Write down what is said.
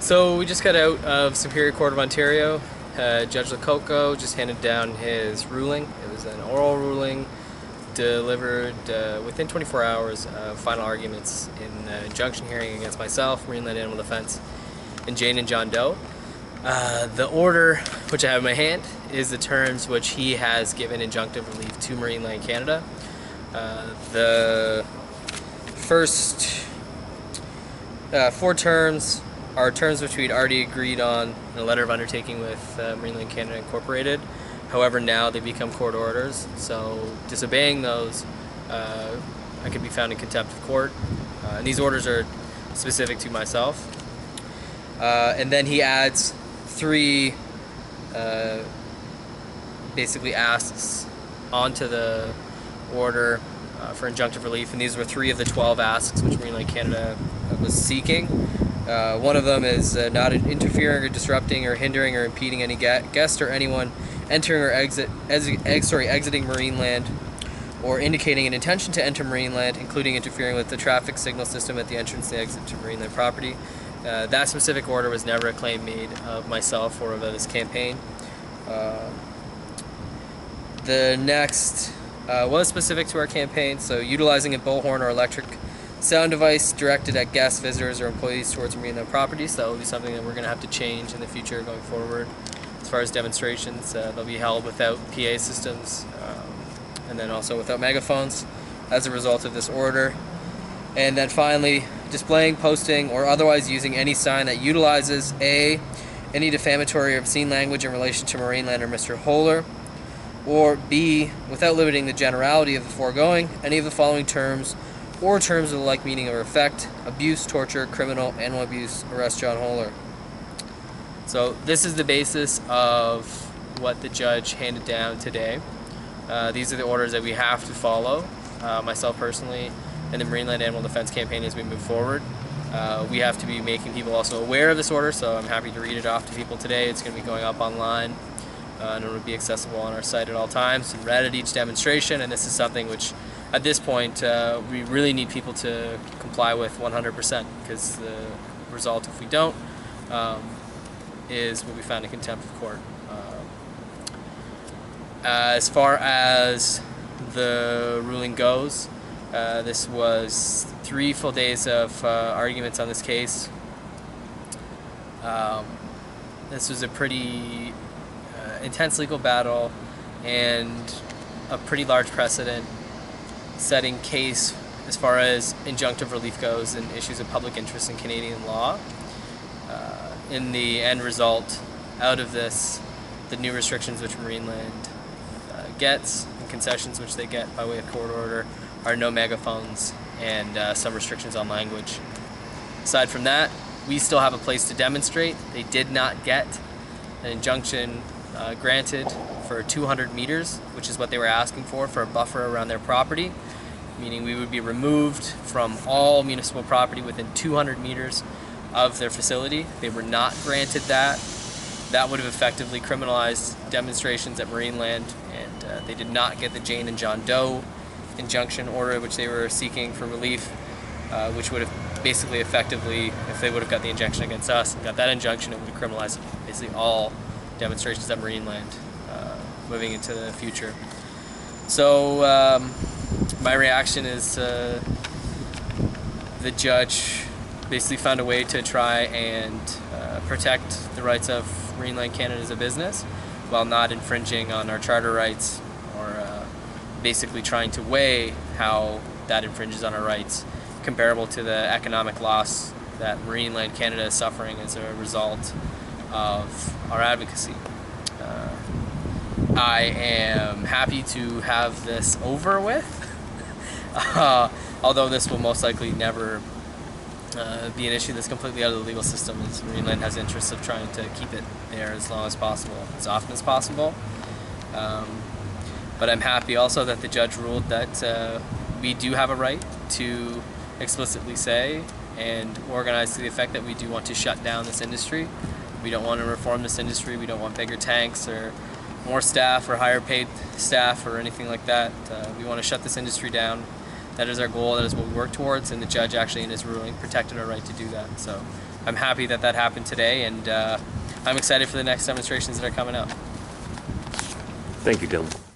So we just got out of Superior Court of Ontario. Judge Lococo just handed down his ruling. It was an oral ruling delivered within 24 hours of final arguments in the injunction hearing against myself, Marineland Animal Defense, and Jane and John Doe. The order, which I have in my hand, is the terms which he has given injunctive relief to Marineland Canada. The first 4 terms are terms which we'd already agreed on in a letter of undertaking with Marineland Canada Incorporated. However, now they become court orders, so disobeying those, I could be found in contempt of court. And these orders are specific to myself. And then he adds 3 basically asks onto the order for injunctive relief, and these were 3 of the 12 asks which Marineland Canada was seeking. One of them is not interfering or disrupting or hindering or impeding any guest or anyone entering or exiting Marineland, or indicating an intention to enter Marineland, including interfering with the traffic signal system at the entrance and exit to Marineland property. That specific order was never a claim made of myself or of this campaign. The next was specific to our campaign, so utilizing a bullhorn or electric sound device directed at guests, visitors, or employees towards Marineland properties. That will be something that we're going to have to change in the future going forward. As far as demonstrations, they'll be held without PA systems, and then also without megaphones as a result of this order. And then finally, displaying, posting, or otherwise using any sign that utilizes A, any defamatory or obscene language in relation to Marineland or Mr. Holler, or B, without limiting the generality of the foregoing, any of the following terms or terms of the like meaning or effect: abuse, torture, criminal, animal abuse, arrest John Holler. So this is the basis of what the judge handed down today. These are the orders that we have to follow, myself personally, and the Marineland Animal Defense campaign as we move forward. We have to be making people also aware of this order, so I'm happy to read it off to people today. It's going to be going up online, and it will be accessible on our site at all times and read at each demonstration. And this is something which, at this point, we really need people to comply with 100%, because the result, if we don't, is we'll be found in contempt of court. As far as the ruling goes, this was 3 full days of arguments on this case. This was a pretty intense legal battle and a pretty large precedent setting case as far as injunctive relief goes and issues of public interest in Canadian law. In the end result, out of this, the new restrictions which Marineland gets and concessions which they get by way of court order are no megaphones and some restrictions on language. Aside from that, we still have a place to demonstrate. They did not get an injunction granted for 200 meters, which is what they were asking for a buffer around their property, meaning we would be removed from all municipal property within 200 meters of their facility. They were not granted that. That would have effectively criminalized demonstrations at Marineland, and they did not get the Jane and John Doe injunction order which they were seeking for relief, which would have basically effectively, if they would have got the injunction against us and got that injunction, it would have criminalized basically all demonstrations at Marineland moving into the future. So my reaction is the judge basically found a way to try and protect the rights of Marineland Canada as a business while not infringing on our charter rights, or basically trying to weigh how that infringes on our rights comparable to the economic loss that Marineland Canada is suffering as a result of our advocacy. I am happy to have this over with, although this will most likely never be an issue that's completely out of the legal system, as Marineland has interests of trying to keep it there as long as possible, as often as possible. But I'm happy also that the judge ruled that we do have a right to explicitly say and organize to the effect that we do want to shut down this industry. We don't want to reform this industry. We don't want bigger tanks or more staff or higher paid staff or anything like that. We want to shut this industry down. That is our goal. That is what we work towards, and the judge actually in his ruling protected our right to do that. So I'm happy that that happened today, and I'm excited for the next demonstrations that are coming up. Thank you, Dylan.